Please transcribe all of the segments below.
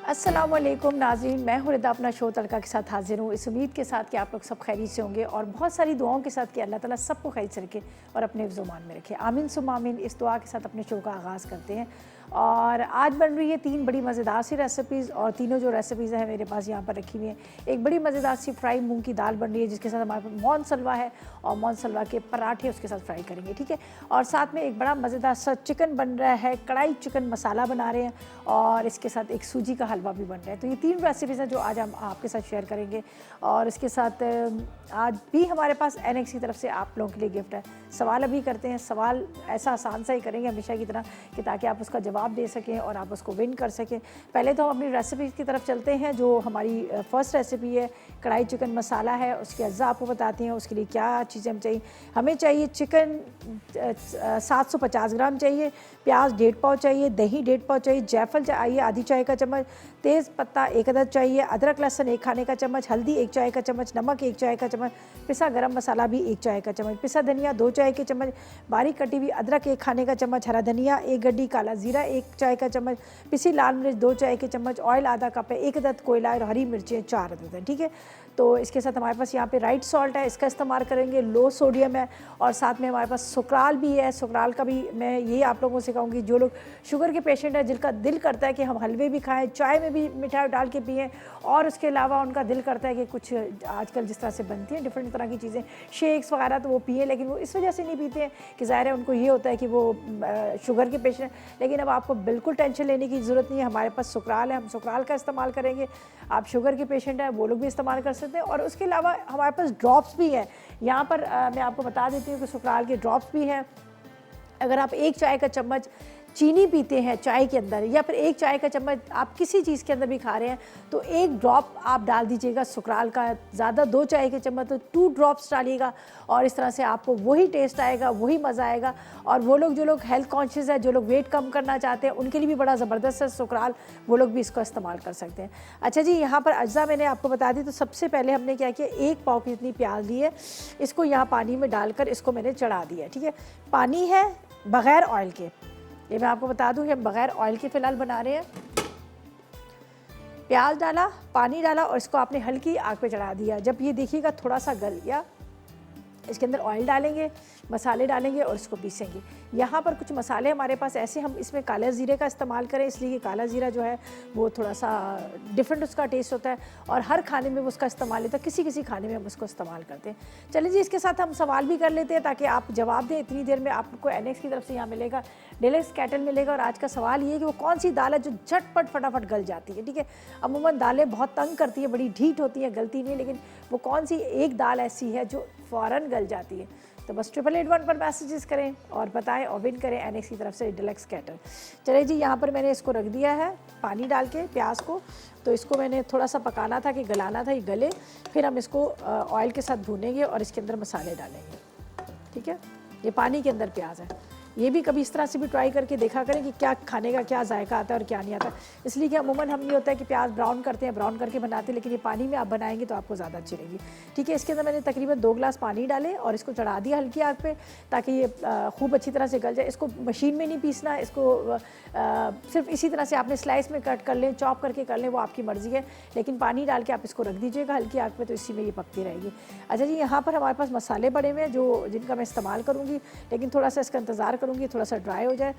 अस्सलाम वालेकुम नाज़रीन, मैं हूं रिदा अपना शो तड़का के साथ हाजिर हूँ। इस उम्मीद के साथ कि आप लोग सब खैरियत से होंगे और बहुत सारी दुआओं के साथ कि अल्लाह ताला सबको खैरियत से रखे और अपने हिफ्ज़-ओ-मान में रखे। आमीन सुम्मा आमीन। इस दुआ के साथ अपने शो का आगाज़ करते हैं और आज बन रही है 3 बड़ी मज़ेदार सी रेसिपीज़ और तीनों जो रेसिपीज़ हैं मेरे पास यहाँ पर रखी हुई हैं। एक बड़ी मज़ेदार सी फ्राई मूंग की दाल बन रही है जिसके साथ हमारे पास मौन सलवा है और मौन सलवा के पराठे उसके साथ फ्राई करेंगे, ठीक है। और साथ में एक बड़ा मज़ेदार सा चिकन बन रहा है, कढ़ाई चिकन मसाला बना रहे हैं और इसके साथ एक सूजी का हलवा भी बन रहा है। तो ये 3 रेसिपीज़ हैं जो आज हम आपके साथ शेयर करेंगे और इसके साथ आज भी हमारे पास एनेक्स की तरफ से आप लोगों के लिए गिफ्ट है। सवाल अभी करते हैं, सवाल ऐसा आसान सा ही करेंगे हमेशा की तरह कि ताकि आप उसका जवाब दे सकें और आप उसको विन कर सकें। पहले तो हम अपनी रेसिपी की तरफ चलते हैं। जो हमारी फ़र्स्ट रेसिपी है कढ़ाई चिकन मसाला है, उसके अज्जा आपको बताते हैं। उसके लिए क्या चीज़ें हम चाहिए, हमें चाहिए चिकन 750 ग्राम चाहिए, प्याज 1.5 पाव चाहिए, दही 1.5 पाव चाहिए, जायफल चाहिए आधी चाय का चम्मच, तेज़ पत्ता 1 अदद चाहिए, अदरक लहसुन 1 खाने का चम्मच, हल्दी 1 चाय का चम्मच, नमक 1 चाय का चम्मच, पिसा गरम मसाला भी 1 चाय का चम्मच, पिसा धनिया 2 चाय के चम्मच, बारीक कटी हुई अदरक 1 खाने का चम्मच, हरा धनिया 1 गड्डी, काला जीरा 1 चाय का चम्मच, पिसी लाल मिर्च 2 चाय के चम्मच, ऑयल आधा कप है, 1 अदद कोयला और हरी मिर्चें 4 अदद हैं, ठीक है। तो इसके साथ हमारे पास यहाँ पे राइट सॉल्ट है, इसका इस्तेमाल करेंगे, लो सोडियम है और साथ में हमारे पास सुकराल भी है। सुकराल का भी मैं यही आप लोगों से कहूँगी, जो लोग शुगर के पेशेंट हैं जिनका दिल करता है कि हम हलवे भी खाएं, चाय में भी मिठाई डाल के पिएं और उसके अलावा उनका दिल करता है कि कुछ आजकल जिस तरह से बनती हैं डिफरेंट तरह की चीज़ें, शेक्स वगैरह, तो वो पिए, लेकिन वो इस वजह से नहीं पीते हैं कि ज़ाहिर है उनको ये होता है कि वो शुगर के पेशेंट हैं। लेकिन अब आपको बिल्कुल टेंशन लेने की ज़रूरत नहीं है, हमारे पास सुकराल है, हम सुकराल का इस्तेमाल करेंगे। आप शुगर के पेशेंट हैं वो लोग भी इस्तेमाल कर सकते हैं और उसके अलावा हमारे पास ड्रॉप्स भी हैं। यहाँ पर मैं आपको बता देती हूँ कि सुकराल के ड्रॉप्स भी हैं। अगर आप 1 चाय का चम्मच चीनी पीते हैं चाय के अंदर या फिर 1 चाय का चम्मच आप किसी चीज़ के अंदर भी खा रहे हैं तो 1 ड्रॉप आप डाल दीजिएगा सुकराल का, ज़्यादा 2 चाय के चम्मच तो 2 ड्रॉप्स डालिएगा और इस तरह से आपको वही टेस्ट आएगा, वही मज़ा आएगा। और वो लोग जो लोग हेल्थ कॉन्शियस है, जो लोग वेट कम करना चाहते हैं, उनके लिए भी बड़ा ज़बरदस्त है सुकराल, वो लोग भी इसको इस्तेमाल कर सकते हैं। अच्छा जी, यहाँ पर अज्जा मैंने आपको बता दी। तो सबसे पहले हमने क्या किया, 1 पाव की जितनी प्याज ली है, इसको यहाँ पानी में डालकर इसको मैंने चढ़ा दिया, ठीक है। पानी है बग़ैर ऑयल के, ये मैं आपको बता दूं कि हम बग़ैर ऑयल के फ़िलहाल बना रहे हैं। प्याज डाला, पानी डाला और इसको आपने हल्की आग पे चढ़ा दिया। जब ये देखिएगा थोड़ा सा गल गया, इसके अंदर ऑयल डालेंगे, मसाले डालेंगे और इसको पीसेंगे। यहाँ पर कुछ मसाले हमारे पास ऐसे, हम इसमें काला ज़ीरे का इस्तेमाल करें इसलिए कि काला ज़ीरा जो है वो थोड़ा सा डिफरेंट उसका टेस्ट होता है और हर खाने में वो उसका इस्तेमाल लेता है, किसी किसी खाने में हम उसको इस्तेमाल करते हैं। चलिए जी, इसके साथ हम सवाल भी कर लेते हैं ताकि आप जवाब दें। इतनी देर में आपको एनेक्स की तरफ से यहाँ मिलेगा डेलेक्स कैटल मिलेगा और आज का सवाल ये है कि वो कौन सी दाल है जो झटपट फटाफट गल जाती है, ठीक है। अमूमन दालें बहुत तंग करती है, बड़ी ढीठ होती है, गलती नहीं, लेकिन वो कौन सी एक दाल ऐसी है जो फ़ौरन गल जाती है। तो बस 8881 पर मैसेजेस करें और बताएं और विन करें एनेक्स की तरफ से डेलेक्स कैटल। चलिए जी, यहाँ पर मैंने इसको रख दिया है पानी डाल के प्याज को। तो इसको मैंने थोड़ा सा पकाना था कि गलाना था, ये गले, फिर हम इसको ऑयल के साथ भूनेंगे और इसके अंदर मसाले डालेंगे, ठीक है। ये पानी के अंदर प्याज है। ये भी कभी इस तरह से भी ट्राई करके देखा करें कि क्या खाने का क्या जायका आता है और क्या नहीं आता। इसलिए कि अमूमन हम ये होता है कि प्याज ब्राउन करते हैं, ब्राउन करके बनाते हैं, लेकिन ये पानी में आप बनाएंगे तो आपको ज़्यादा अच्छी रहेगी, ठीक है। इसके अंदर मैंने तकरीबन 2 गिलास पानी डाले और इसको चढ़ा दिया हल्की आग पे ताकि ये खूब अच्छी तरह से गल जाए। इसको मशीन में नहीं पीसना, इसको सिर्फ इसी तरह से आपने स्लाइस में कट कर लें, चॉप करके कर लें, वो आपकी मर्ज़ी है, लेकिन पानी डाल के आप इसको रख दीजिएगा हल्की आग पे, तो इसी में ये पकती रहेगी। अच्छा जी, यहाँ पर हमारे पास मसाले बड़े हुए हैं जिनका मैं इस्तेमाल करूँगी, लेकिन थोड़ा सा इसका इंतज़ार करूँगी थोड़ा सा ड्राई हो जाए।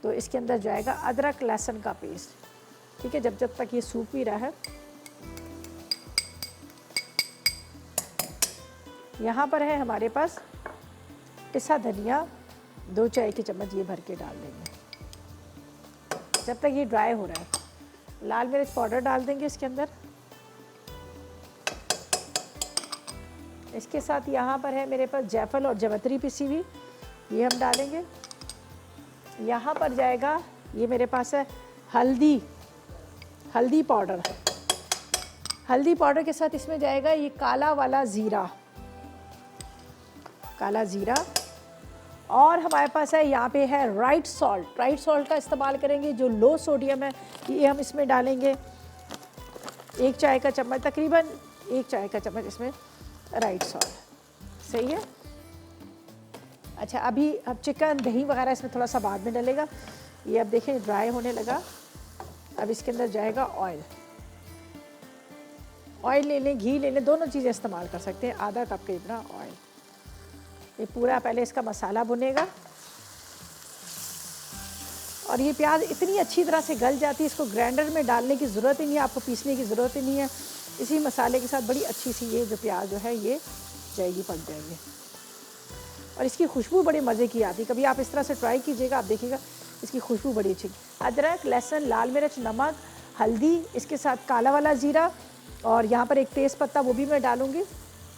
तो इसके अंदर जाएगा अदरक लहसुन का पेस्ट, ठीक है, जब तक ये सूख भी रहा है। यहाँ पर है हमारे पास पिसा धनिया 2 चाय के चम्मच, ये भर के डाल देंगे जब तक ये ड्राई हो रहा है। लाल मिर्च पाउडर डाल देंगे इसके अंदर। इसके साथ यहाँ पर है मेरे पास जायफल और जवतरी पिसी हुई, ये हम डालेंगे। यहाँ पर जाएगा, ये मेरे पास है हल्दी पाउडर। हल्दी पाउडर के साथ इसमें जाएगा ये काला वाला ज़ीरा, काला ज़ीरा। और हमारे पास है यहाँ पे है राइट सॉल्ट का इस्तेमाल करेंगे जो लो सोडियम है, ये हम इसमें डालेंगे 1 चाय का चम्मच, तकरीबन 1 चाय का चम्मच इसमें राइट सॉल्ट, सही है। अच्छा, अभी अब चिकन दही वगैरह इसमें थोड़ा सा बाद में डलेगा। ये अब देखें ड्राई होने लगा, अब इसके अंदर जाएगा ऑयल। ऑयल ले लें, घी ले लें, दोनों चीज़ें इस्तेमाल कर सकते हैं। आधा कप के इतना ऑयल। ये पूरा पहले इसका मसाला भुनेगा और ये प्याज इतनी अच्छी तरह से गल जाती है, इसको ग्राइंडर में डालने की ज़रूरत ही नहीं है, आपको पीसने की ज़रूरत ही नहीं है। इसी मसाले के साथ बड़ी अच्छी सी ये जो प्याज जो है ये जाएगी, पक जाएगी और इसकी खुशबू बड़े मज़े की आती है। कभी आप इस तरह से ट्राई कीजिएगा, आप देखिएगा इसकी खुशबू बड़ी अच्छी। अदरक, लहसुन, लाल मिर्च, नमक, हल्दी, इसके साथ काला वाला ज़ीरा और यहाँ पर एक तेज़ पत्ता वो भी मैं डालूँगी,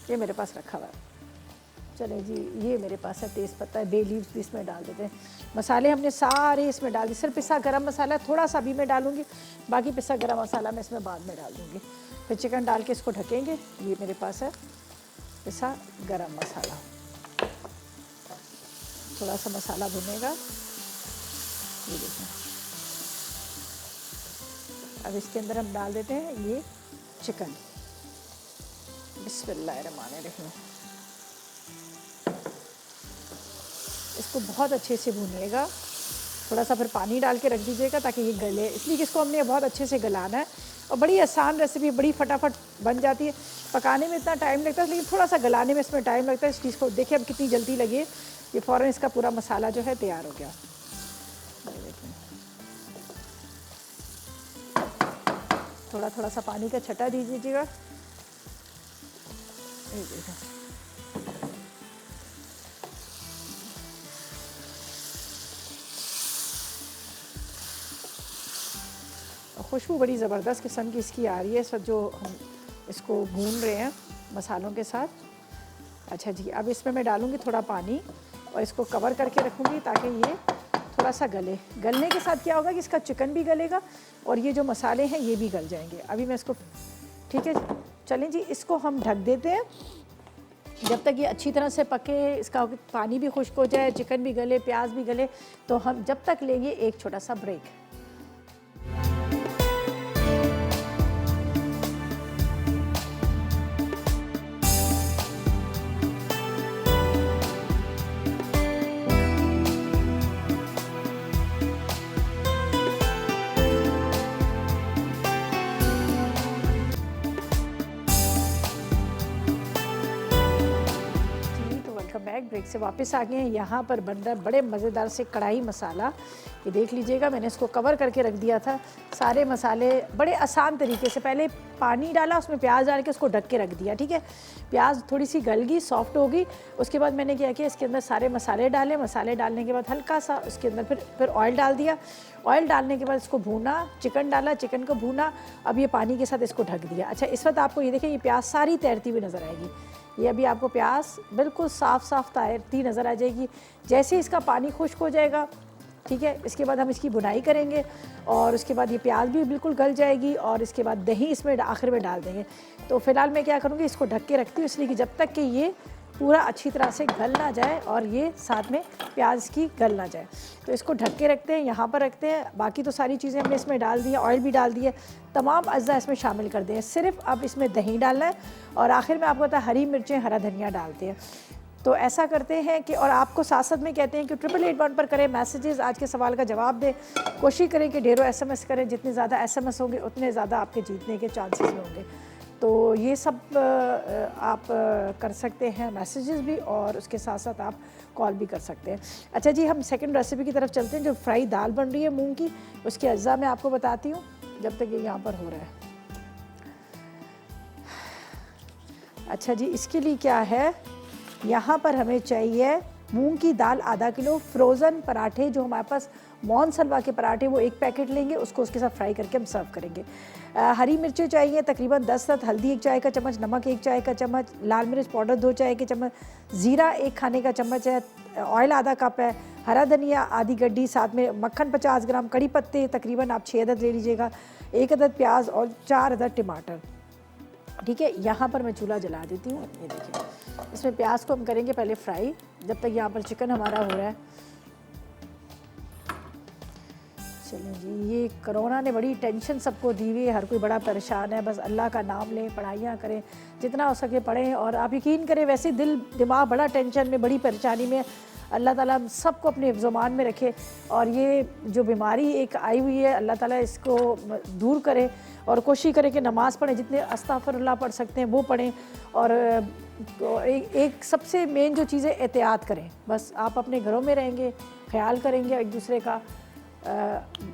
ये मेरे पास रखा हुआ है। चलें जी, ये मेरे पास है तेज़ पत्ता है, बे लीव्स भी इसमें डाल देते हैं। मसाले हमने सारे इसमें डाल दिए, सिर्फ पिसा गरम मसाला थोड़ा सा भी मैं डालूँगी, बाकी पिसा गरम मसाला मैं इसमें बाद में डाल दूँगी। फिर चिकन डाल के इसको ढकेंगे। ये मेरे पास है पिसा गरम मसाला, थोड़ा सा मसाला भुनेगा। ये देखें, अब इसके अंदर हम डाल देते हैं ये चिकन। बिस्मिल्लाहिर्रहमानिर्रहीम। इसको बहुत अच्छे से भूनिएगा, थोड़ा सा फिर पानी डाल के रख दीजिएगा ताकि ये गले, इसलिए कि इसको हमने बहुत अच्छे से गलाना है। और बड़ी आसान रेसिपी, बड़ी फटाफट बन जाती है। पकाने में इतना टाइम लगता है लेकिन थोड़ा सा गलाने में इसमें टाइम लगता है। इस चीज़ को देखिए अब कितनी जल्दी लगी है, ये फ़ौरन इसका पूरा मसाला जो है तैयार हो गया। थोड़ा थोड़ा सा पानी का छटा दीजिएगा। ये देखिए, खुशबू बड़ी ज़बरदस्त किस्म की इसकी आ रही है इस वक्त जो हम इसको भून रहे हैं मसालों के साथ। अच्छा जी, अब इसमें मैं डालूँगी थोड़ा पानी और इसको कवर करके रखूँगी ताकि ये थोड़ा सा गले। गलने के साथ क्या होगा कि इसका चिकन भी गलेगा और ये जो मसाले हैं ये भी गल जाएंगे। अभी मैं इसको, ठीक है, चलें जी, इसको हम ढक देते हैं जब तक ये अच्छी तरह से पके, इसका पानी भी खुश्क हो जाए, चिकन भी गले, प्याज भी गले। तो हम जब तक लेंगे एक छोटा सा ब्रेक। ब्रेक से वापस आ गए हैं। यहाँ पर बन रहा है बड़े मज़ेदार से कढ़ाई मसाला। ये देख लीजिएगा, मैंने इसको कवर करके रख दिया था। सारे मसाले बड़े आसान तरीके से, पहले पानी डाला, उसमें प्याज डाल के उसको ढक के रख दिया, ठीक है। प्याज थोड़ी सी गल गई, सॉफ्ट हो गई। उसके बाद मैंने क्या किया, इसके अंदर सारे मसाले डाले। मसाले डालने के बाद हल्का सा उसके अंदर फिर ऑयल डाल दिया। ऑयल डालने के बाद इसको भूना, चिकन डाला, चिकन को भूना। अब ये पानी के साथ इसको ढक दिया। अच्छा, इस वक्त आपको ये देखें, ये प्याज सारी तैरती हुई नज़र आएगी। ये अभी आपको प्याज बिल्कुल साफ़ साफ़ तैरती नज़र आ जाएगी। जैसे इसका पानी खुश्क हो जाएगा, ठीक है, इसके बाद हम इसकी बुनाई करेंगे और उसके बाद ये प्याज भी बिल्कुल गल जाएगी और इसके बाद दही इसमें आखिर में डाल देंगे। तो फ़िलहाल मैं क्या करूँगी, इसको ढक के रखती हूँ, इसलिए कि जब तक कि ये पूरा अच्छी तरह से गल ना जाए और ये साथ में प्याज की गल ना जाए। तो इसको ढक के रखते हैं, यहाँ पर रखते हैं। बाकी तो सारी चीज़ें हमने इसमें डाल दी है, ऑयल भी डाल दिया, तमाम अज्जा इसमें शामिल कर दें। सिर्फ अब इसमें दही डालना है और आखिर में आपको पता है हरी मिर्चें, हरा धनिया डालते हैं। तो ऐसा करते हैं कि, और आपको साथ साथ में कहते हैं कि 8881 पर करें मैसेजेस, आज के सवाल का जवाब दें। कोशिश करें कि ढेरों SMS करें, जितने ज़्यादा SMS होंगे उतने ज़्यादा आपके जीतने के चांसेस होंगे। तो ये सब आप कर सकते हैं, मैसेजेस भी, और उसके साथ साथ आप कॉल भी कर सकते हैं। अच्छा जी, हम सेकंड रेसिपी की तरफ चलते हैं। जो फ्राई दाल बन रही है मूंग की, उसके अज्जा मैं आपको बताती हूँ जब तक ये यहाँ पर हो रहा है। अच्छा जी, इसके लिए क्या है, यहाँ पर हमें चाहिए मूंग की दाल आधा किलो, फ्रोज़न पराठे जो हमारे पास मोहन सलवा के पराठे वो एक पैकेट लेंगे, उसको उसके साथ फ्राई करके हम सर्व करेंगे। हरी मिर्चें चाहिए तकरीबन 10, हल्दी 1 चाय का चम्मच, नमक 1 चाय का चम्मच, लाल मिर्च पाउडर 2 चाय के चम्मच, ज़ीरा 1 खाने का चम्मच है, ऑयल आधा कप है, हरा धनिया आधी गड्डी, साथ में मक्खन 50 ग्राम, कड़ी पत्ते तकरीबन आप 6 अदद ले लीजिएगा, 1 अदद प्याज और 4 अदद टमाटर, ठीक है। यहाँ पर मैं चूल्हा जला देती हूँ। ये देखिए, इसमें प्याज को हम करेंगे पहले फ्राई, जब तक यहाँ पर चिकन हमारा हो रहा है। चलें जी, ये कोरोना ने बड़ी टेंशन सबको दी हुई है, हर कोई बड़ा परेशान है। बस अल्लाह का नाम लें, पढ़ाइयाँ करें, जितना हो सके पढ़ें, और आप यकीन करें वैसे दिल दिमाग बड़ा टेंशन में, बड़ी परेशानी में। अल्लाह ताला हम सबको अपने ज़ुबान में रखे और ये जो बीमारी एक आई हुई है अल्लाह ताला इसको दूर करे और कोशिश करें कि नमाज़ पढ़ें, जितने अस्तगफिरुल्लाह पढ़ सकते हैं वो पढ़ें। और एक सबसे मेन जो चीज़ है एहतियात करें। बस आप अपने घरों में रहेंगे, ख्याल करेंगे एक दूसरे का,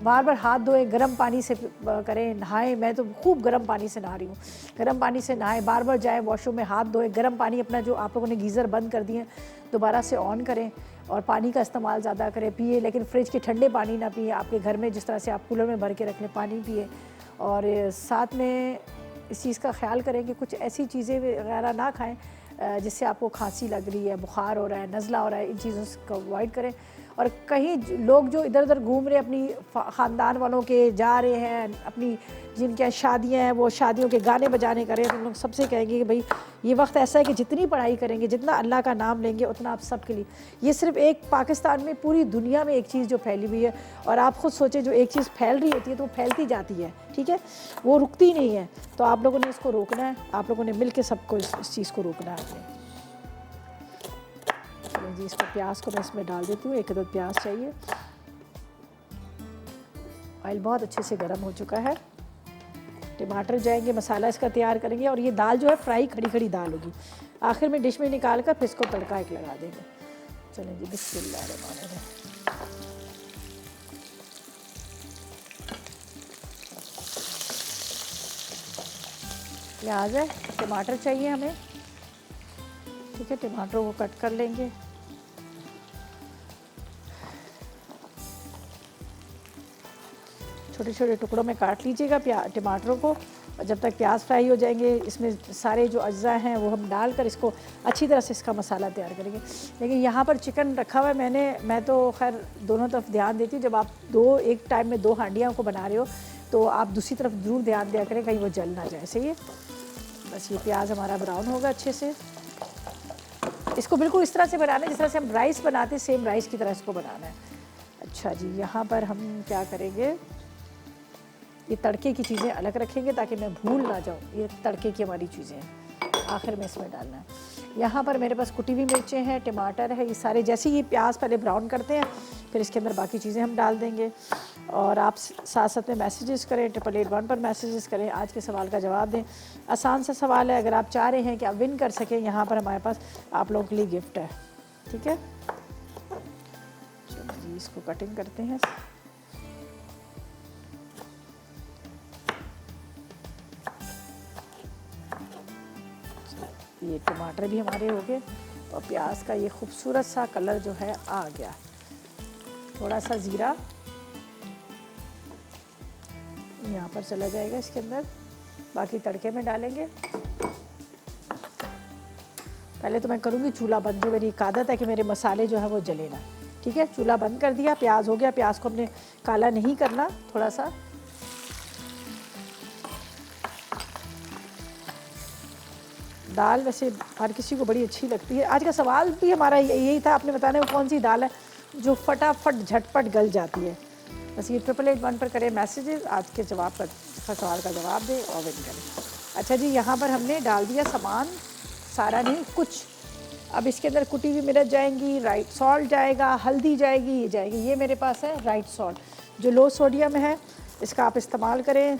बार बार हाथ धोएं, गर्म पानी से करें, नहाएं। मैं तो खूब गर्म पानी से नहा रही हूँ, गर्म पानी से नहाएं, बार बार जाएं वॉशरूम में, हाथ धोएं, गर्म पानी अपना जो आप लोगों ने गीज़र बंद कर दिए दोबारा से ऑन करें और पानी का इस्तेमाल ज़्यादा करें, पिए, लेकिन फ्रिज के ठंडे पानी ना पिए। आपके घर में जिस तरह से आप कूलर में भर के रख लें पानी पिए। और साथ में इस चीज़ का ख्याल करें कि कुछ ऐसी चीज़ें वगैरह ना खाएं जिससे आपको खांसी लग रही है, बुखार हो रहा है, नज़ला हो रहा है, इन चीज़ों को अवॉइड करें। और कहीं लोग जो इधर उधर घूम रहे हैं, अपनी ख़ानदान वालों के जा रहे हैं, अपनी जिनके यहाँ शादियाँ हैं वो शादियों के गाने बजाने करें, तो लोग सबसे कहेंगे कि भाई ये वक्त ऐसा है कि जितनी पढ़ाई करेंगे, जितना अल्लाह का नाम लेंगे, उतना आप सबके लिए। ये सिर्फ एक पाकिस्तान में, पूरी दुनिया में एक चीज़ जो फैली हुई है। और आप ख़ुद सोचें, जो एक चीज़ फैल रही होती है तो वो फैलती जाती है, ठीक है, वो रुकती नहीं है। तो आप लोगों ने इसको रोकना है, आप लोगों ने मिल के सबको इस चीज़ को रोकना है अपने। जी, इसको प्याज को मैं इसमें डाल देती हूँ, एक दो प्याज चाहिए। ऑयल बहुत अच्छे से गर्म हो चुका है, टमाटर जाएंगे, मसाला इसका तैयार करेंगे। और ये दाल जो है फ्राई खड़ी खड़ी दाल होगी, आखिर में डिश में निकाल कर फिर इसको तड़का एक लगा देंगे। चलें जी, बिस्मिल्लाह रहमान रहीम। प्याज है, टमाटर चाहिए हमें, ठीक है, टमाटरों को कट कर लेंगे। छोटे छोटे टुकड़ों में काट लीजिएगा टमाटरों को। और जब तक प्याज फ्राई हो जाएंगे, इसमें सारे जो अज्जा हैं वो हम डालकर इसको अच्छी तरह से इसका मसाला तैयार करेंगे। लेकिन यहाँ पर चिकन रखा हुआ है मैं तो खैर दोनों तरफ ध्यान देती हूँ। जब आप एक टाइम में 2 हांडियों को बना रहे हो तो आप दूसरी तरफ ज़रूर ध्यान दिया करें, कहीं वो जल ना जाए। सही है, बस ये प्याज हमारा ब्राउन होगा अच्छे से। इसको बिल्कुल इस तरह से बनाना है जिस तरह से हम राइस बनाते हैं, सेम राइस की तरह इसको बनाना है। अच्छा जी, यहाँ पर हम क्या करेंगे, ये तड़के की चीज़ें अलग रखेंगे ताकि मैं भूल ना जाऊँ। ये तड़के की हमारी चीज़ें हैं, आखिर में इसमें डालना है। यहाँ पर मेरे पास कुटी हुई मिर्चें हैं, टमाटर है, ये सारे जैसे ये प्याज पहले ब्राउन करते हैं फिर इसके अंदर बाकी चीज़ें हम डाल देंगे। और आप साथ साथ में मैसेजेस करें, 888 पर मैसेजेस करें, आज के सवाल का जवाब दें। आसान सा सवाल है, अगर आप चाह रहे हैं कि आप विन कर सकें, यहाँ पर हमारे पास आप लोगों के लिए गिफ्ट है, ठीक है। चलो जी, इसको कटिंग करते हैं। ये टमाटर भी हमारे हो गए और प्याज का ये खूबसूरत सा कलर जो है आ गया। थोड़ा सा ज़ीरा यहाँ पर चला जाएगा इसके अंदर, बाकी तड़के में डालेंगे। पहले तो मैं करूँगी चूल्हा बंद, जो मेरी एक आदत है कि मेरे मसाले जो है वो जले ना, ठीक है। चूल्हा बंद कर दिया, प्याज हो गया, प्याज को हमने काला नहीं करना, थोड़ा सा दाल वैसे हर किसी को बड़ी अच्छी लगती है। आज का सवाल भी हमारा यही था, आपने बताना है वो कौन सी दाल है जो फटाफट झटपट गल जाती है। बस ये 888 पर करें मैसेजेस, आज के जवाब का सवाल का जवाब दें और विन करें। अच्छा जी, यहाँ पर हमने डाल दिया सामान, सारा नहीं कुछ। अब इसके अंदर कुटी हुई मिर्च जाएंगी, राइट सॉल्ट जाएगा, हल्दी जाएगी, ये जाएगी। ये मेरे पास है राइट सॉल्ट जो लो सोडियम है, इसका आप इस्तेमाल करें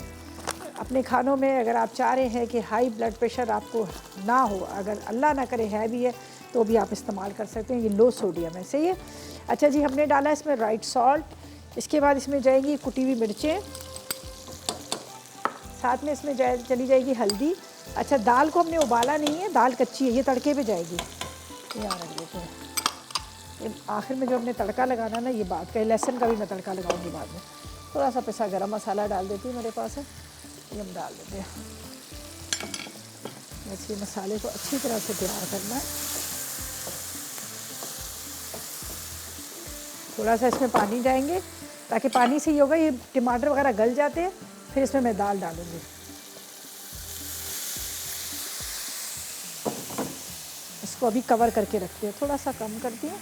अपने खानों में। अगर आप चाह रहे हैं कि हाई ब्लड प्रेशर आपको ना हो, अगर अल्लाह ना करे है भी है, तो भी आप इस्तेमाल कर सकते हैं, ये लो सोडियम है। सही है। अच्छा जी, हमने डाला इसमें राइट सॉल्ट, इसके बाद इसमें जाएंगी कुटी हुई मिर्चें, साथ में इसमें चली जाएगी हल्दी। अच्छा, दाल को हमने उबाला नहीं है, दाल कच्ची है, ये तड़के पे जाएगी। यहाँ रख देते हैं, आखिर में जो हमने तड़का लगाना ना, ये बात का, लहसुन का भी मैं तड़का लगाऊंगी बाद में। थोड़ा सा पिसा गरम मसाला डाल देती हूँ, मेरे पास है, ये हम डाल देते हैं। वैसे मसाले को अच्छी तरह से तैयार करना है। थोड़ा सा इसमें पानी जाएंगे ताकि पानी से ये होगा, ये टमाटर वगैरह गल जाते हैं। फिर इसमें मैं दाल डालूँगी। इसको अभी कवर करके रखती हूँ, थोड़ा सा कम करती हूँ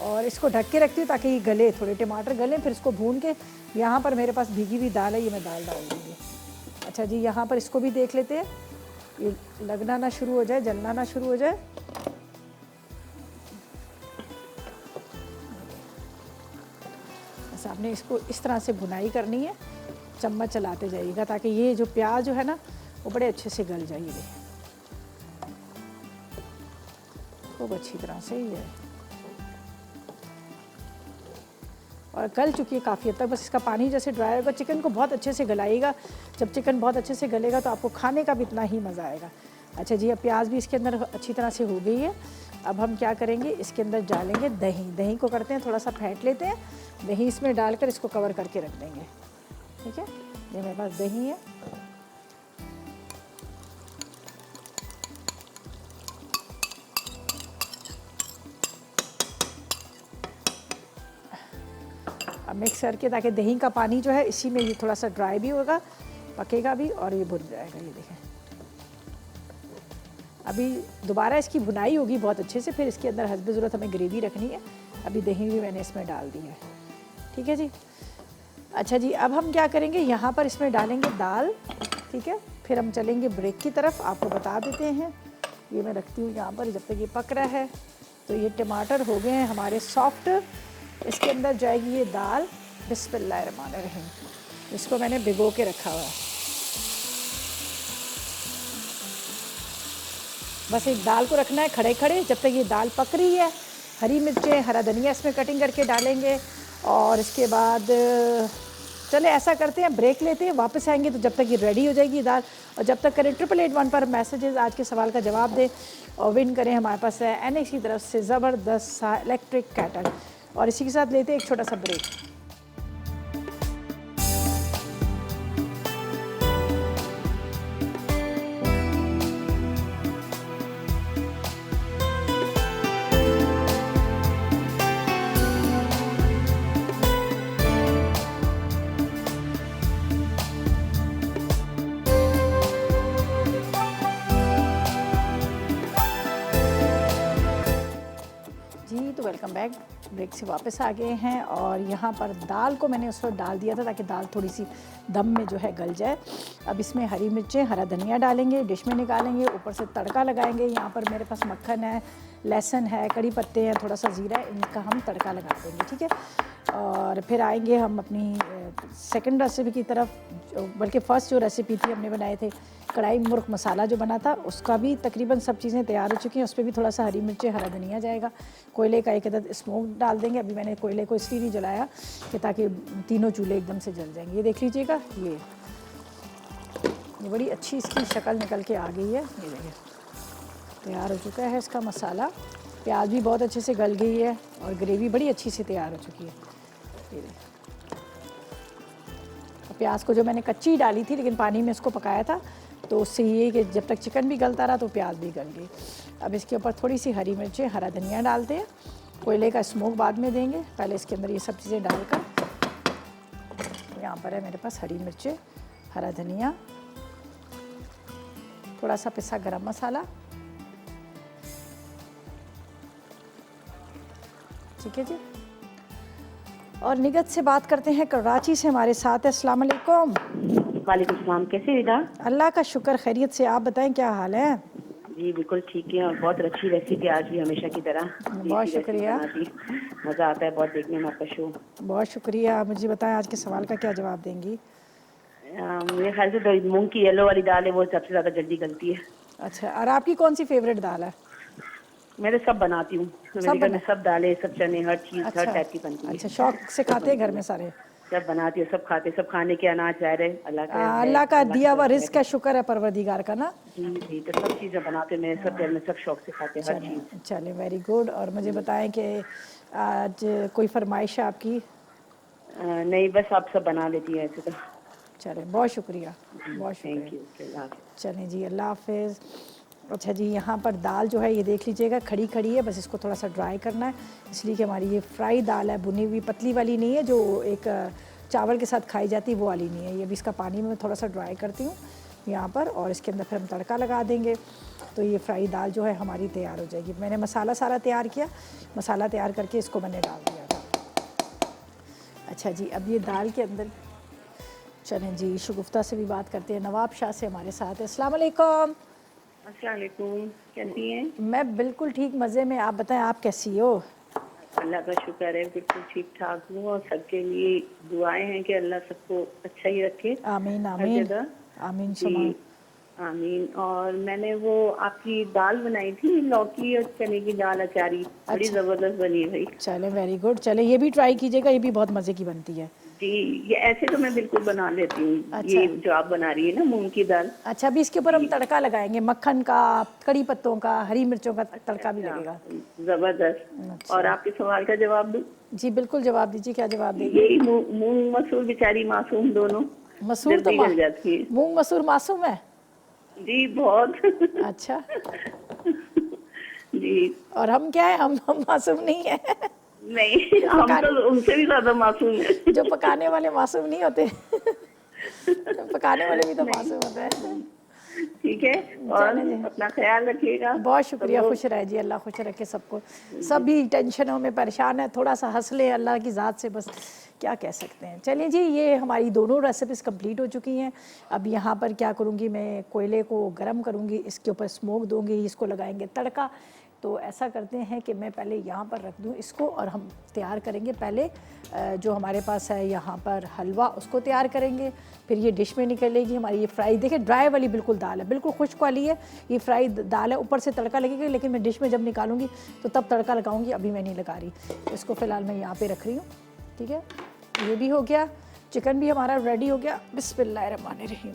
और इसको ढक के रखती हूँ ताकि ये गले, थोड़े टमाटर गले, फिर इसको भून के। यहाँ पर मेरे पास भीगी हुई दाल है, ये मैं दाल डाल दूँगी। अच्छा जी, यहाँ पर इसको भी देख लेते हैं, ये लगना ना शुरू हो जाए, जलना ना शुरू हो जाए। आपने इसको इस तरह से भुनाई करनी है, चम्मच चलाते जाइएगा ताकि ये जो प्याज जो है ना वो बड़े अच्छे से गल जाइए, खूब अच्छी तरह से ये और गल चुकी है काफ़ी हद तक। बस इसका पानी जैसे ड्राई होगा, चिकन को बहुत अच्छे से गलाइएगा। जब चिकन बहुत अच्छे से गलेगा तो आपको खाने का भी इतना ही मज़ा आएगा। अच्छा जी, अब प्याज भी इसके अंदर अच्छी तरह से हो गई है। अब हम क्या करेंगे, इसके अंदर डालेंगे दही। दही को करते हैं थोड़ा सा फेंट लेते हैं, दही इसमें डालकर इसको कवर करके रख देंगे। ठीक है, ये मेरे पास दही है। अब मिक्स करके ताकि दही का पानी जो है इसी में ये थोड़ा सा ड्राई भी होगा, पकेगा भी और ये भुन जाएगा। ये देखें, अभी दोबारा इसकी भुनाई होगी बहुत अच्छे से, फिर इसके अंदर हस्ब ज़रूरत हमें ग्रेवी रखनी है। अभी दही भी मैंने इसमें डाल दी है। ठीक है जी। अच्छा जी, अब हम क्या करेंगे, यहाँ पर इसमें डालेंगे दाल। ठीक है, फिर हम चलेंगे ब्रेक की तरफ। आपको बता देते हैं, ये मैं रखती हूँ यहाँ पर जब तक ये पक रहा है। तो ये टमाटर हो गए हैं हमारे सॉफ्ट, इसके अंदर जाएगी ये दाल। बिस्मिल्लाहिर्रहमानिर्रहीम, इसको मैंने भिगो के रखा हुआ है। बस एक दाल को रखना है खड़े खड़े जब तक ये दाल पक रही है। हरी मिर्चें, हरा धनिया इसमें कटिंग करके डालेंगे और इसके बाद चले ऐसा करते हैं, ब्रेक लेते हैं, वापस आएंगे तो जब तक ये रेडी हो जाएगी दाल। और जब तक करें 888 पर मैसेजेस, आज के सवाल का जवाब दें और विन करें। हमारे पास है NX की तरफ से ज़बरदस्त सा इलेक्ट्रिक कैटल। और इसी के साथ लेते हैं एक छोटा सा ब्रेक। जी तो वेलकम बैक, ब्रेक से वापस आ गए हैं और यहाँ पर दाल को मैंने उस वक्त डाल दिया था ताकि दाल थोड़ी सी दम में जो है गल जाए। अब इसमें हरी मिर्चें, हरा धनिया डालेंगे, डिश में निकालेंगे, ऊपर से तड़का लगाएंगे। यहाँ पर मेरे पास मक्खन है, लहसुन है, कड़ी पत्ते हैं, थोड़ा सा ज़ीरा है, इनका हम तड़का लगा देंगे। ठीक है, और फिर आएंगे हम अपनी सेकंड रेसिपी की तरफ, बल्कि फ़र्स्ट जो रेसिपी थी हमने बनाए थे कढ़ाई मुर्ग मसाला जो बना था, उसका भी तकरीबन सब चीज़ें तैयार हो चुकी हैं। उस पर भी थोड़ा सा हरी मिर्चें, हरा धनिया जाएगा। कोयले का एक अदद स्मोक डाल देंगे। अभी मैंने कोयले को इसलिए नहीं जलाया कि ताकि तीनों चूल्हे एकदम से जल जाएंगे। ये देख लीजिएगा, ये बड़ी अच्छी इसकी शक्ल निकल के आ गई है। ये देखिए तैयार हो चुका है इसका मसाला। प्याज भी बहुत अच्छे से गल गई है और ग्रेवी बड़ी अच्छी से तैयार हो चुकी है। ये देखिए, प्याज को जो मैंने कच्ची डाली थी लेकिन पानी में इसको पकाया था, तो उससे ये कि जब तक चिकन भी गलता रहा तो प्याज भी गल गई। अब इसके ऊपर थोड़ी सी हरी मिर्चें, हरा धनिया डालते हैं। कोयले का स्मोक बाद में देंगे, पहले इसके अंदर ये सब चीज़ें डालकर। यहाँ पर है मेरे पास हरी मिर्चें, हरा धनिया, थोड़ा सा पिसा गरम मसाला। ठीक है जी। और निगत से बात करते हैं, कराची से हमारे साथ है। अस्सलाम वालेकुम। वालेकुम सलाम, कैसे विदा? अल्लाह का शुक्र, खैरियत से। आप बताएं क्या हाल है? जी बिल्कुल ठीक है और बहुत अच्छी रेसिपी आज भी हमेशा की तरह। बहुत शुक्रिया, मज़ा आता है बहुत देखने में आपका शो। बहुत शुक्रिया। मुझे बताएं आज के सवाल का क्या जवाब देंगी? मेरे ख्याल से तो मूंग की येलो वाली दाल है, वो सबसे ज़्यादा जल्दी गलती है। अच्छा, और आपकी कौन सी फेवरेट दाल है? मैं तो सब बनाती हूँ, मेरे घर में सब दालें, सब चने, हर चीज़ अच्छा, हर टाइप की बनती है। अच्छा, शौक से खाते हैं घर में सारे? सब बनाती है, सब खाते, सब खाने के अनाज जा रहे। अल्लाह का दिया हुआ रिज़्क़ का शुक्र है परवरदिगार का ना। जी जी, तो सब चीज़ें बनाते, मैं सब घर में सब शौक से खाते हर चीज़। चले, वेरी गुड। और मुझे बताएं कि आज कोई फरमाइश है आपकी? नहीं, बस आप सब बना लेती है ऐसे तो। चले, बहुत शुक्रिया, बहुत शुक्रिया। Thank you. चलें जी, अल्लाह हाफिज़। अच्छा जी, यहाँ पर दाल जो है ये देख लीजिएगा खड़ी खड़ी है, बस इसको थोड़ा सा ड्राई करना है, इसलिए कि हमारी ये फ्राई दाल है, भुनी हुई पतली वाली नहीं है जो एक चावल के साथ खाई जाती है, वो वाली नहीं है ये। अभी इसका पानी में थोड़ा सा ड्राई करती हूँ यहाँ पर, और इसके अंदर फिर हम तड़का लगा देंगे। तो ये फ्राई दाल जो है हमारी तैयार हो जाएगी। मैंने मसाला सारा तैयार किया, मसाला तैयार करके इसको मैंने डाल दिया था। अच्छा जी, अब ये दाल के अंदर चलें जी, शगुफ्ता से भी बात करते हैं। नवाब शाह से हमारे साथ है। अस्सलाम वालेकुम। अस्सलाम वालेकुम, कैसी हैं? मैं बिल्कुल ठीक, मज़े में। आप बताएं, आप कैसी हो? अल्लाह का शुक्र है, बिल्कुल ठीक ठाक हूँ और सबके लिए दुआएं हैं कि अल्लाह सबको अच्छा ही रखे आमीन हर आमीन जगह। आमीन जी सुमा। आमीन। और मैंने वो आपकी दाल बनाई थी, लौकी और चने की दाल अचारी, बड़ी अच्छा, जबरदस्त बनी भाई। चले वेरी गुड, चले ये भी ट्राई कीजिएगा, ये भी बहुत मज़े की बनती है। जी ये ऐसे तो मैं बिल्कुल बना लेती हूँ, अच्छा ये जो आप बना रही है ना मूंग की दाल। अच्छा, अभी इसके ऊपर हम जी तड़का लगाएंगे, मक्खन का, कड़ी पत्तों का, हरी मिर्चों का तड़का भी अच्छा, लगेगा। जबरदस्त। और अच्छा आपके सवाल का जवाब दूँ? जी, बिल्कुल जवाब दीजिए, क्या जवाब देंगे? यही मूंग मसूर बेचारी मासूम दोनों मसूर तो जल्दी गल जाती है। मूंग मसूर मासूम है। जी बहुत। अच्छा, जी और हम क्या है, हम मासूम नहीं है। नहीं, जो हम तो पकाने उनसे भी ज्यादा मासूम है। जो पकाने वाले मासूम नहीं होते। पकाने वाले भी तो नहीं, मासूम होते हैं। ठीक है। और चलें जी, अपना ख्याल रखिएगा बहुत सब शुक्रिया, खुश लोग। रहे जी, अल्लाह खुश रखे सबको। जी सभी टेंशनों में परेशान है, थोड़ा सा हंस ले अल्लाह की ज़ात से, बस क्या कह सकते हैं। चलिए जी, ये हमारी दोनों रेसिपीज़ कंप्लीट हो चुकी हैं। अब यहाँ पर क्या करूँगी, मैं कोयले को गर्म करूँगी, इसके ऊपर स्मोक दूँगी, इसको लगाएंगे तड़का। तो ऐसा करते हैं कि मैं पहले यहाँ पर रख दूँ इसको, और हम तैयार करेंगे पहले जो हमारे पास है यहाँ पर हलवा, उसको तैयार करेंगे। फिर ये डिश में निकलेगी हमारी ये फ्राई, देखिए ड्राई वाली बिल्कुल दाल है, बिल्कुल खुश्क वाली है, ये फ्राई दाल है, ऊपर से तड़का लगेगा, लेकिन मैं डिश में जब निकालूंगी तो तब तड़का लगाऊंगी, अभी मैं नहीं लगा रही। इसको फ़िलहाल मैं यहाँ पे रख रही हूँ, ठीक है। ये भी हो गया, चिकन भी हमारा रेडी हो गया। बिस्मिल्लाहिर्रहमानिर्रहीम,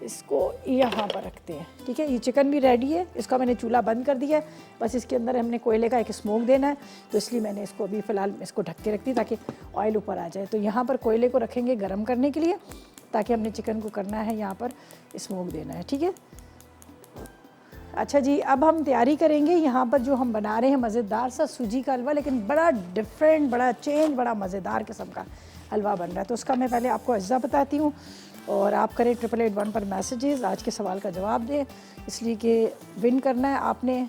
इसको यहाँ पर रखते हैं, ठीक है। ये चिकन भी रेडी है, इसका मैंने चूल्हा बंद कर दिया है, बस इसके अंदर हमने कोयले का एक स्मोक देना है, तो इसलिए मैंने इसको अभी फ़िलहाल इसको ढक के रखती ताकि ऑयल ऊपर आ जाए। तो यहाँ पर कोयले को रखेंगे गर्म करने के लिए, ताकि हमने चिकन को करना है यहाँ पर स्मोक देना है, ठीक है। अच्छा जी, अब हम तैयारी करेंगे यहाँ पर जो हम बना रहे हैं मज़ेदार सा सूजी का हलवा, लेकिन बड़ा डिफरेंट, बड़ा चेंज, बड़ा मज़ेदार किस्म का हलवा बन रहा है। तो उसका मैं पहले आपको अज्जा बताती हूँ, और आप करें 8881 पर मैसेजेस, आज के सवाल का जवाब दें, इसलिए कि विन करना है आपने।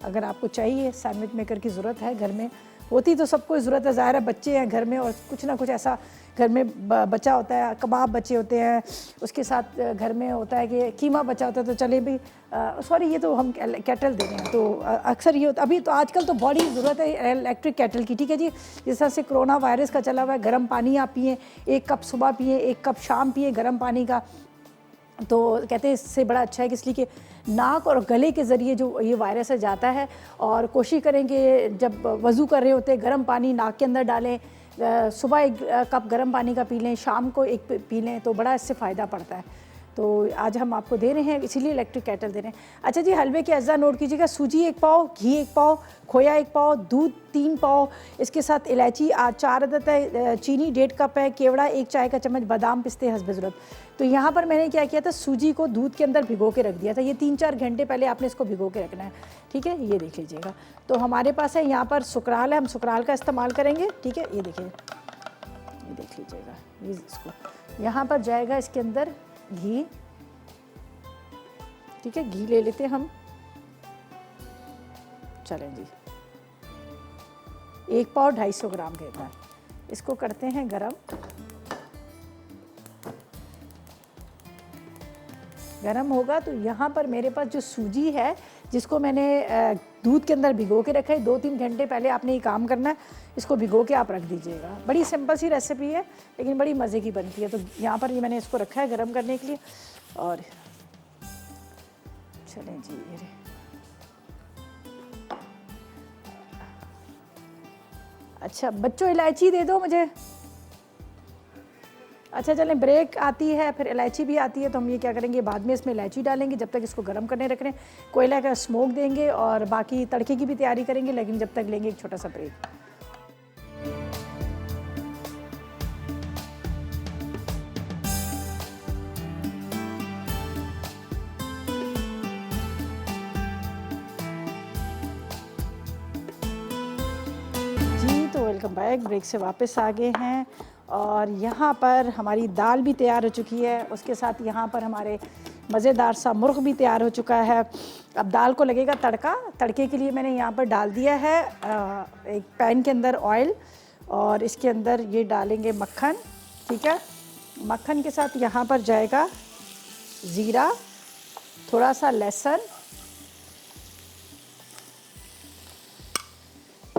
अगर आपको चाहिए, सैंडविच मेकर की ज़रूरत है, घर में होती तो सबको ज़रूरत है, ज़ाहिर है बच्चे हैं घर में, और कुछ ना कुछ ऐसा घर में बचा होता है, कबाब बचे होते हैं, उसके साथ घर में होता है कि कीमा बचा होता है, तो चले भी सॉरी, ये तो हम केटल दे रहे हैं, तो अक्सर ये होता, अभी तो आजकल तो बड़ी ज़रूरत है इलेक्ट्रिक केटल की, ठीक है जी। जिस तरह से कोरोना वायरस का चला हुआ है, गर्म पानी आप पिए, 1 कप सुबह पिए, 1 कप शाम पिए गर्म पानी का, तो कहते हैं इससे बड़ा अच्छा है कि इसलिए कि नाक और गले के ज़रिए जो ये वायरस है जाता है। और कोशिश करें कि जब वज़ू कर रहे होते हैं गर्म पानी नाक के अंदर डालें, सुबह 1 कप गर्म पानी का पी लें, शाम को 1 पी लें, तो बड़ा इससे फ़ायदा पड़ता है। तो आज हम आपको दे रहे हैं, इसीलिए इलेक्ट्रिक केटल दे रहे हैं। अच्छा जी, हलवे के अज्जा नोट कीजिएगा, सूजी 1 पाव, घी 1 पाव, खोया 1 पाव, दूध 3 पाव, इसके साथ इलायची 4 अदद है, चीनी 1.5 कप है, केवड़ा 1 चाय का चम्मच, बादाम पिस्ते हस्ब ज़रूरत। तो यहाँ पर मैंने क्या किया था, सूजी को दूध के अंदर भिगो के रख दिया था, ये 3-4 घंटे पहले आपने इसको भिगो के रखना है, ठीक है। ये देख लीजिएगा, तो हमारे पास है यहाँ पर सुकराल है, हम सुकराल का इस्तेमाल करेंगे, ठीक है। ये देखिए, ये देख लीजिएगा, ये इसको यहाँ पर जाएगा इसके अंदर घी, ठीक है। घी ले लेते हैं हम, चलें जी, 1 पाव 250 ग्राम घेता है, इसको करते हैं गरम। गरम होगा तो यहाँ पर मेरे पास जो सूजी है, जिसको मैंने दूध के अंदर भिगो के रखा है, 2-3 घंटे पहले आपने ये काम करना है, इसको भिगो के आप रख दीजिएगा। बड़ी सिंपल सी रेसिपी है, लेकिन बड़ी मज़े की बनती है। तो यहाँ पर ये मैंने इसको रखा है गरम करने के लिए, और चलें जी, ये अच्छा बच्चों इलायची दे दो मुझे। अच्छा चलें, ब्रेक आती है, फिर इलायची भी आती है, तो हम ये क्या करेंगे, बाद में इसमें इलायची डालेंगे, जब तक इसको गर्म करने रख रहे हैं, कोयला का स्मोक देंगे, और बाकी तड़के की भी तैयारी करेंगे, लेकिन जब तक लेंगे एक छोटा सा ब्रेक। जी तो वेलकम बैक, ब्रेक से वापस आ गए हैं, और यहाँ पर हमारी दाल भी तैयार हो चुकी है, उसके साथ यहाँ पर हमारे मज़ेदार सा मुर्ग भी तैयार हो चुका है। अब दाल को लगेगा तड़का, तड़के के लिए मैंने यहाँ पर डाल दिया है एक पैन के अंदर ऑयल, और इसके अंदर ये डालेंगे मक्खन, ठीक है। मक्खन के साथ यहाँ पर जाएगा ज़ीरा, थोड़ा सा लहसुन,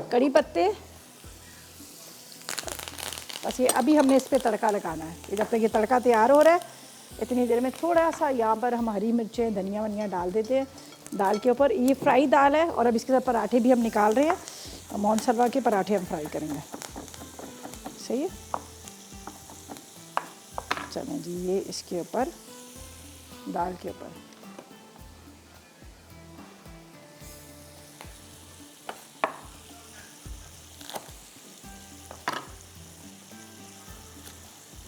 कड़ी पत्ते, बस ये अभी हमने इस पे तड़का लगाना है। ये जब तक ये तड़का तैयार हो रहा है इतनी देर में थोड़ा सा यहाँ पर हम हरी मिर्चें, धनिया वनिया डाल देते हैं दाल के ऊपर। ये फ्राई दाल है और अब इसके साथ पराठे भी हम निकाल रहे हैं। मोनसलवा के पराठे हम फ्राई करेंगे, सही है। चलें जी, ये इसके ऊपर दाल के ऊपर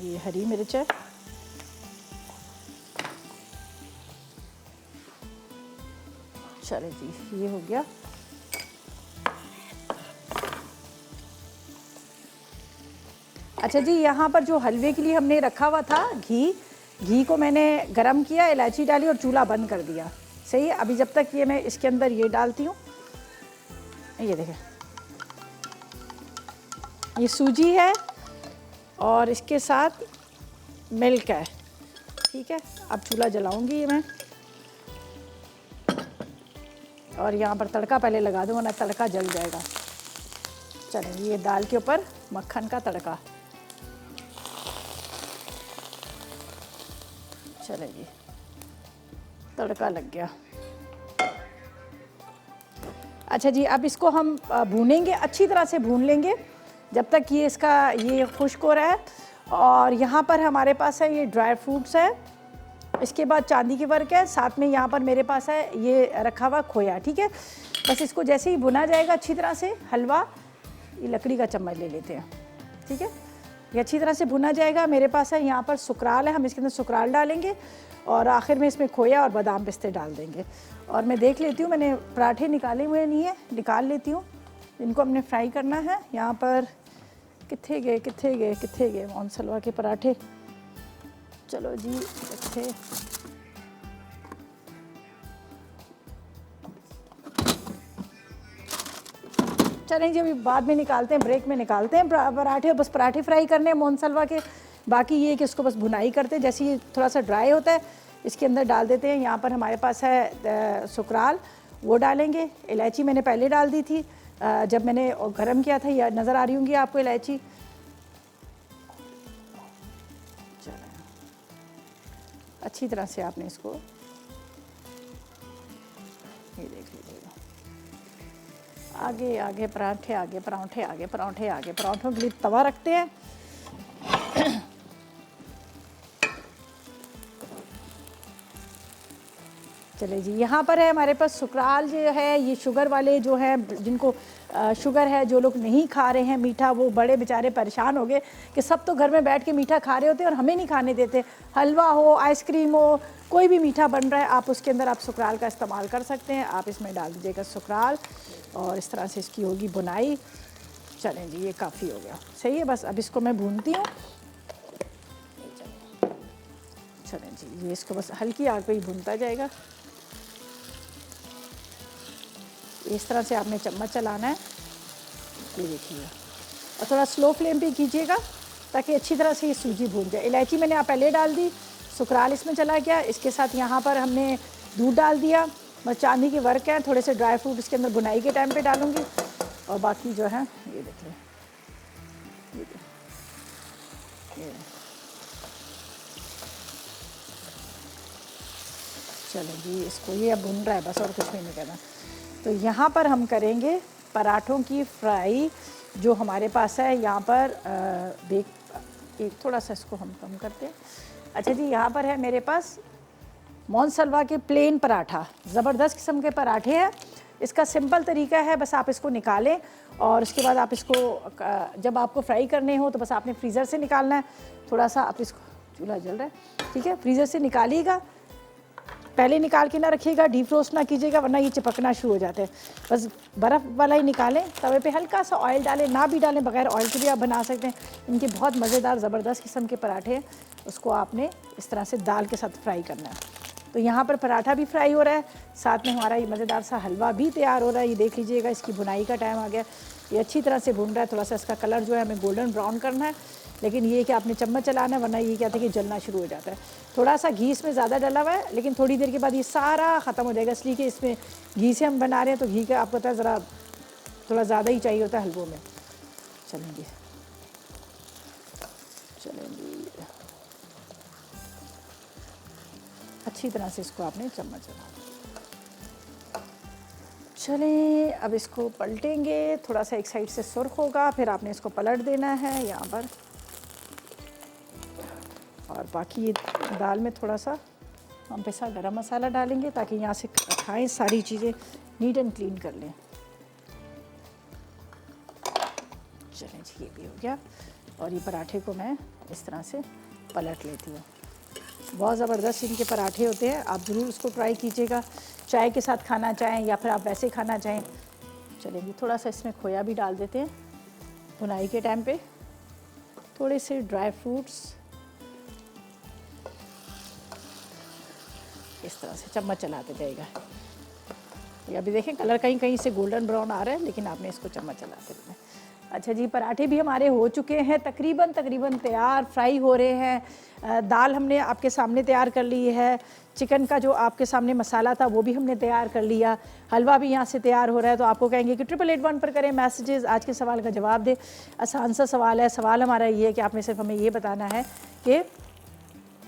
ये हरी मिर्च है, चले जी, ये हो गया। अच्छा जी, यहाँ पर जो हलवे के लिए हमने रखा हुआ था घी को मैंने गरम किया, इलायची डाली और चूल्हा बंद कर दिया, सही है। अभी जब तक ये मैं इसके अंदर ये डालती हूँ, ये देखें, ये सूजी है और इसके साथ मिल्क है, ठीक है। अब चूल्हा जलाऊंगी ये मैं, और यहाँ पर तड़का पहले लगा दूँ वरना तड़का जल जाएगा। चलें, ये दाल के ऊपर मक्खन का तड़का, चलें जी, तड़का लग गया। अच्छा जी, अब इसको हम भूनेंगे, अच्छी तरह से भून लेंगे जब तक ये इसका ये खुश्क हो रहा है। और यहाँ पर हमारे पास है ये ड्राई फ्रूट्स है, इसके बाद चांदी के वर्क है, साथ में यहाँ पर मेरे पास है ये रखा हुआ खोया, ठीक है। बस इसको जैसे ही भुना जाएगा अच्छी तरह से, हलवा, ये लकड़ी का चम्मच ले लेते हैं, ठीक है। ये अच्छी तरह से भुना जाएगा। मेरे पास है यहाँ पर सुकराल है, हम इसके अंदर सुकराल डालेंगे और आखिर में इसमें खोया और बादाम पिस्ते डाल देंगे। और मैं देख लेती हूँ, मैंने पराठे निकाले हुए नहीं है, निकाल लेती हूँ। इनको हमने फ्राई करना है। यहाँ पर कित्थे गए मोनसलवा के पराठे, चलो जी रखे। चलें जी, अभी बाद में निकालते हैं, ब्रेक में निकालते हैं पराठे। बस पराठे फ्राई करने हैं मोनसलवा के, बाकी ये कि इसको बस भुनाई करते हैं। जैसे ये थोड़ा सा ड्राई होता है इसके अंदर डाल देते हैं। यहाँ पर हमारे पास है सुकराल, वो डालेंगे। इलायची मैंने पहले डाल दी थी जब मैंने गरम किया था, ये नज़र आ रही होंगी आपको इलायची। चलें, अच्छी तरह से आपने इसको ये देख लीजिएगा, आगे पराठे, आगे पराठे, आगे पराठे, आगे पराठों के लिए तवा रखते हैं। चले जी, यहाँ पर है हमारे पास सुकराल जो है, ये शुगर वाले जो हैं, जिनको शुगर है, जो लोग नहीं खा रहे हैं मीठा, वो बड़े बेचारे परेशान हो गए कि सब तो घर में बैठ के मीठा खा रहे होते हैं और हमें नहीं खाने देते। हलवा हो, आइसक्रीम हो, कोई भी मीठा बन रहा है, आप उसके अंदर आप सुकराल का इस्तेमाल कर सकते हैं। आप इसमें डाल दीजिएगा सुकराल और इस तरह से इसकी होगी बुनाई। चलें जी, ये काफ़ी हो गया, सही है। बस अब इसको मैं भूनती हूँ। चलें जी, ये इसको बस हल्की आग पे ही भूनता जाएगा। इस तरह से आपने चम्मच चलाना है, ये देखिए, और थोड़ा स्लो फ्लेम पे कीजिएगा ताकि अच्छी तरह से ये सूजी भून जाए। इलायची मैंने आप पहले डाल दी, सुकराल इसमें चला गया, इसके साथ यहाँ पर हमने दूध डाल दिया। बस चांदी के वर्क हैं, थोड़े से ड्राई फ्रूट इसके अंदर बुनाई के टाइम पे डालूंगी और बाकी जो है ये देखिए, ये चलो जी, इसको ये अब भुन रहा है बस, और कुछ भी नहीं करना। तो यहाँ पर हम करेंगे पराठों की फ्राई, जो हमारे पास है यहाँ पर एक थोड़ा सा इसको हम कम करते हैं। अच्छा जी, यहाँ पर है मेरे पास मोनसलवा के प्लेन पराठा, ज़बरदस्त किस्म के पराठे हैं। इसका सिंपल तरीका है, बस आप इसको निकालें और उसके बाद आप इसको जब आपको फ्राई करने हो तो बस आपने फ्रीज़र से निकालना है। थोड़ा सा आप इसको, चूल्हा जल रहा है, ठीक है, फ्रीज़र से निकालिएगा, पहले निकाल के ना रखिएगा, डीफ्रोस्ट ना कीजिएगा वरना ये चिपकना शुरू हो जाते हैं। बस बर्फ़ वाला ही निकालें, तवे पे हल्का सा ऑयल डालें, ना भी डालें, बगैर ऑयल के भी आप बना सकते हैं। इनके बहुत मज़ेदार ज़बरदस्त किस्म के पराठे हैं। उसको आपने इस तरह से दाल के साथ फ्राई करना है। तो यहाँ पर पराठा भी फ्राई हो रहा है, साथ में हमारा ये मज़ेदार सा हलवा भी तैयार हो रहा है। ये देख लीजिएगा, इसकी बुनाई का टाइम आ गया, ये अच्छी तरह से भुन रहा है। थोड़ा सा इसका कलर जो है हमें गोल्डन ब्राउन करना है, लेकिन ये कि आपने चम्मच चलाना है, वरना ये क्या था कि जलना शुरू हो जाता है। थोड़ा सा घी इसमें ज़्यादा डला हुआ है, लेकिन थोड़ी देर के बाद ये सारा ख़त्म हो जाएगा, इसलिए कि इसमें घी से हम बना रहे हैं तो घी का आपको पता है ज़रा थोड़ा ज़्यादा ही चाहिए होता है हलवों में। चलेंगे अच्छी तरह से इसको आपने चम्मच चला। चलें, अब इसको पलटेंगे, थोड़ा सा एक साइड से सुर्ख होगा, फिर आपने इसको पलट देना है यहाँ पर। और बाकी ये दाल में थोड़ा सा हम पैसा गरम मसाला डालेंगे ताकि यहाँ से खाएं, सारी चीज़ें नीट एंड क्लीन कर लें। चलें जी, ये भी हो गया। और ये पराठे को मैं इस तरह से पलट लेती हूँ। बहुत ज़बरदस्त इनके पराठे होते हैं, आप ज़रूर इसको ट्राई कीजिएगा, चाय के साथ खाना चाहें या फिर आप वैसे खाना चाहें। चलेंगे, थोड़ा सा इसमें खोया भी डाल देते हैं भुनाई के टाइम पे, थोड़े से ड्राई फ्रूट्स इस तरह से चम्मच चलाते जाएगा। ये अभी देखें कलर कहीं कहीं से गोल्डन ब्राउन आ रहा है, लेकिन आपने इसको चम्मच चलाते रहना है। अच्छा जी, पराठे भी हमारे हो चुके हैं, तकरीबन तैयार, फ्राई हो रहे हैं। दाल हमने आपके सामने तैयार कर ली है, चिकन का जो आपके सामने मसाला था वो भी हमने तैयार कर लिया, हलवा भी यहाँ से तैयार हो रहा है। तो आपको कहेंगे कि 8881 पर करें मैसेजेस, आज के सवाल का जवाब दे। आसान सा सवाल है। सवाल हमारा ये है कि आपने सिर्फ हमें ये बताना है कि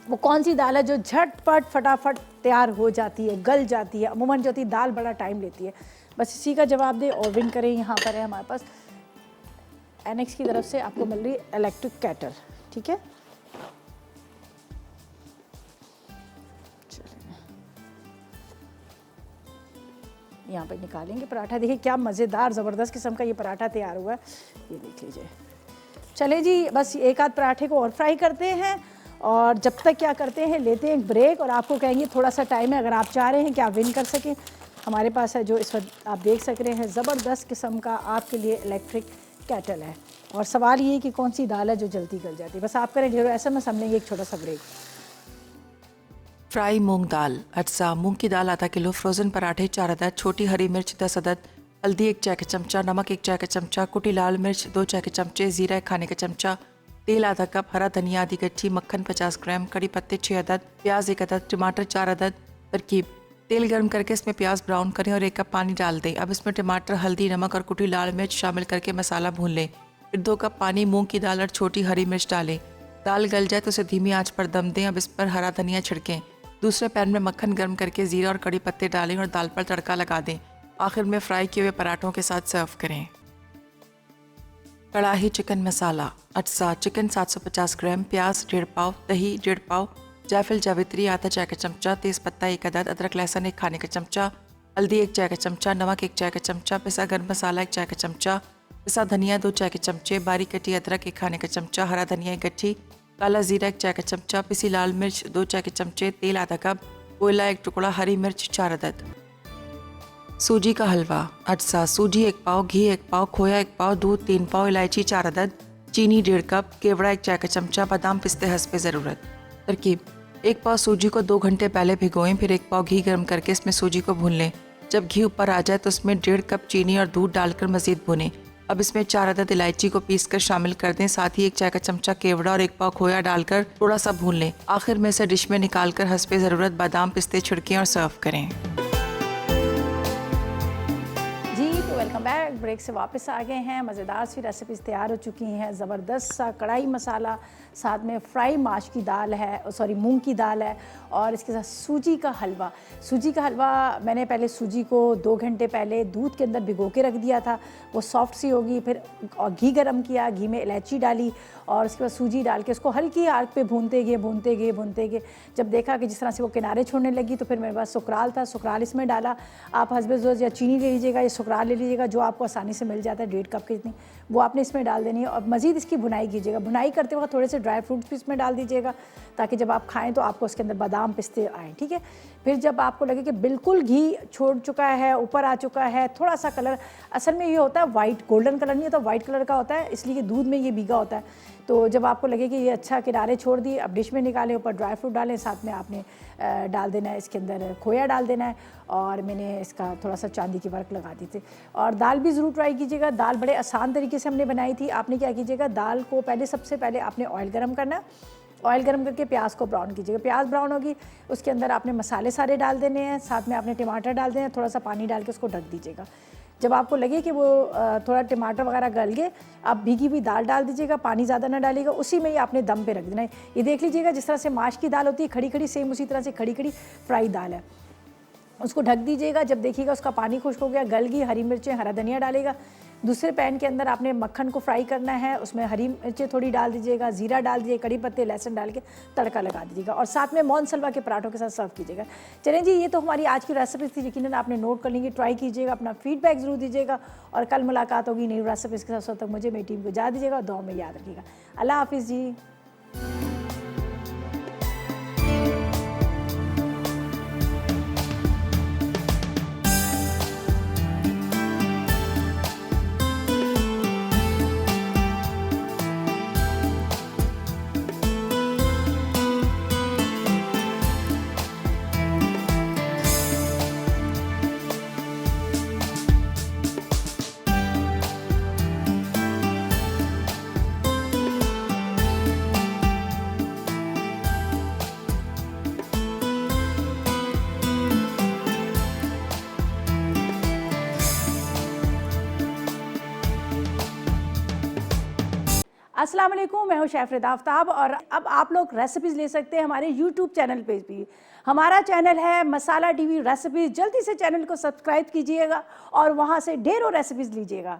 वो कौन सी दाल है जो झटपट फटाफट तैयार हो जाती है, गल जाती है। अमूमन जो होती है दाल बड़ा टाइम लेती है, बस इसी का जवाब दे और विन करें। यहाँ पर है हमारे पास एनेक्स की तरफ से आपको मिल रही है इलेक्ट्रिक केटल, ठीक है। यहाँ पर निकालेंगे पराठा, देखिए क्या मज़ेदार ज़बरदस्त किस्म का ये पराठा तैयार हुआ है, ये देख लीजिए। चले जी, बस एक आध पराठे को और फ्राई करते हैं और जब तक क्या करते हैं, लेते हैं एक ब्रेक। और आपको कहेंगे थोड़ा सा टाइम है, अगर आप चाह रहे हैं कि आप विन कर सकें, हमारे पास है जो इस वक्त आप देख सक रहे हैं ज़बरदस्त किस्म का आपके लिए इलेक्ट्रिक केटल है। और सवाल ये है कि कौन सी दाल है जो जल्दी गल जाती है। बस आप करें ढेरों SMS, हम लेंगे एक छोटा सा ब्रेक। फ्राई मूंग दाल अज्जा, मूंग की दाल आधा किलो, फ्रोज़न पराठे 4 अदद, छोटी हरी मिर्च 10 अदद, हल्दी 1 चाय का चमचा, नमक 1 चाय का चमचा, कुटी लाल मिर्च 2 चाय के चमचे, ज़ीरा 1 खाने का चमचा, तेल आधा कप, हरा धनिया आधी कच्ची, मक्खन 50 ग्राम, कड़ी पत्ते 6 अदद, प्याज 1 अदद, टमाटर 4 अदद। तरकीब: तेल गर्म करके इसमें प्याज ब्राउन करें और 1 कप पानी डाल दें। अब इसमें टमाटर, हल्दी, नमक और कुटी लाल मिर्च शामिल करके मसाला भून लें। फिर 2 कप पानी, मूंग की दाल और छोटी हरी मिर्च डालें। दाल गल जाए तो उसे धीमी आंच पर दम दें। अब इस पर हरा धनिया छिड़कें। दूसरे पैन में मक्खन गर्म करके ज़ीरा और कड़ी पत्ते डालें और दाल पर तड़का लगा दें। आखिर में फ्राई किए हुए पराठों के साथ सर्व करें। कड़ाही चिकन मसाला अज्जा, चिकन 750 ग्राम, प्याज 1.5 पाव, दही 1.5 पाव, जायफल जावित्री आधा चाय का चमचा, तेज़पत्ता 1 अदद, अदरक लहसुन 1 खाने का चमचा, हल्दी 1 चाय का चमचा, नमक 1 चाय का चमचा, पिसा गर्म मसाला 1 चाय का चमचा, पिसा धनिया 2 चाय के चमचे, बारीक कटी अदरक 1 खाने का चमचा, हरा धनिया 1 गट्ठी, काला जीरा 1 चाय का चमचा, पिसी लाल मिर्च 2 चाय के चमचे, तेल आधा कप, कोयला 1 टुकड़ा, हरी मिर्च 4 अदद। सूजी का हलवा अज्जा, सूजी 1 पाव, घी 1 पाव, खोया 1 पाव, दूध 3 पाव, इलायची 4 अदद, चीनी 1.5 कप, केवड़ा 1 चाय का चमचा, बादाम पिस्ते हस्बे ज़रूरत। तरकीब: 1 पाव सूजी को 2 घंटे पहले भिगोएं, फिर 1 पाव घी गर्म करके इसमें सूजी को भून लें। जब घी ऊपर आ जाए तो उसमें 1.5 कप चीनी और दूध डालकर मज़ीद भुनें। अब इसमें 4 अदद इलायची को पीसकर शामिल कर दें, साथ ही 1 चाय का चमचा केवड़ा और 1 पाव खोया डालकर थोड़ा सा भून लें। आखिर में इसे डिश में निकालकर हस्बे ज़रूरत बादाम पिस्ते छिड़कें और सर्व करें। वेलकम बैक, ब्रेक से वापस आ गए हैं। मज़ेदार सी रेसिपीज़ तैयार हो चुकी हैं। ज़बरदस्त सा कढ़ाई मसाला, साथ में फ्राई माश की दाल है, सॉरी मूंग की दाल है, और इसके साथ सूजी का हलवा। सूजी का हलवा मैंने पहले सूजी को 2 घंटे पहले दूध के अंदर भिगो के रख दिया था, वो सॉफ्ट सी होगी। फिर घी गरम किया, घी में इलायची डाली और उसके बाद सूजी डाल के उसको हल्की आग पे भूनते गए। जब देखा कि जिस तरह से वो किनारे छोड़ने लगी तो फिर मेरे पास सुकराल था, सुकराल इसमें डाला। आप हस्बे ज़रूरत या चीनी ले लीजिएगा या सुकराल ले लीजिएगा, जो आपको आसानी से मिल जाता है, 1.5 कप की इतनी, वो आपने इसमें डाल देनी है। और मज़ीद इसकी भुनाई कीजिएगा। भुनाई करते वक्त थोड़े से ड्राई फ्रूट्स भी इसमें डाल दीजिएगा ताकि जब आप खाएं तो आपको उसके अंदर बादाम पिस्ते आएँ, ठीक है। फिर जब आपको लगे कि बिल्कुल घी छोड़ चुका है, ऊपर आ चुका है, थोड़ा सा कलर, असल में ये होता है वाइट, गोल्डन कलर नहीं होता, वाइट कलर का होता है, इसलिए कि दूध में ये भीगा होता है। तो जब आपको लगे कि ये अच्छा किनारे छोड़ दिए, अब डिश में निकालें, ऊपर ड्राई फ्रूट डालें, साथ में आपने डाल देना है इसके अंदर खोया डाल देना है, और मैंने इसका थोड़ा सा चांदी की वर्क लगा दी थी। और दाल भी ज़रूर ट्राई कीजिएगा। दाल बड़े आसान तरीके से हमने बनाई थी। आपने क्या कीजिएगा, दाल को सबसे पहले आपने ऑयल गर्म करना है, ऑयल गर्म करके प्याज को ब्राउन कीजिएगा। प्याज ब्राउन होगी, उसके अंदर आपने मसाले सारे डाल देने हैं, साथ में आपने टमाटर डाल देना है, थोड़ा सा पानी डाल के उसको ढक दीजिएगा। जब आपको लगे कि वो थोड़ा टमाटर वगैरह गल गए, आप भीगी हुई दाल डाल दीजिएगा, पानी ज़्यादा ना डालिएगा, उसी में ही आपने दम पे रख देना है। ये देख लीजिएगा जिस तरह से माश की दाल होती है खड़ी खड़ी, सेम उसी तरह से खड़ी खड़ी फ्राई दाल है। उसको ढक दीजिएगा, जब देखिएगा उसका पानी खुश्क हो गया, गल गई, हरी मिर्चें हरा धनिया डालेगा। दूसरे पैन के अंदर आपने मक्खन को फ्राई करना है, उसमें हरी मिर्चें थोड़ी डाल दीजिएगा, जीरा डाल दीजिए, कड़ी पत्ते लहसुन डाल के तड़का लगा दीजिएगा और साथ में मोहन के पराठों के साथ सर्व कीजिएगा। चलें जी, ये तो हमारी आज की रेसिपी थी, यकीनन आपने नोट कर लेंगे, ट्राई कीजिएगा, अपना फीडबैक ज़रूर दीजिएगा और कल मुलाकात होगी नई रेसिपीज़ के साथ। तक मुझे मेरी टीम को जा दीजिएगा और दुआ में याद रखिएगा। अल्लाह हाफिज़ जी। अस्सलाम वालेकुम, मैं हूं शेफ रिदा आफ्ताब और अब आप लोग रेसिपीज़ ले सकते हैं हमारे यूट्यूब चैनल पे भी। हमारा चैनल है मसाला टीवी रेसिपीज़। जल्दी से चैनल को सब्सक्राइब कीजिएगा और वहां से ढेरों रेसिपीज़ लीजिएगा।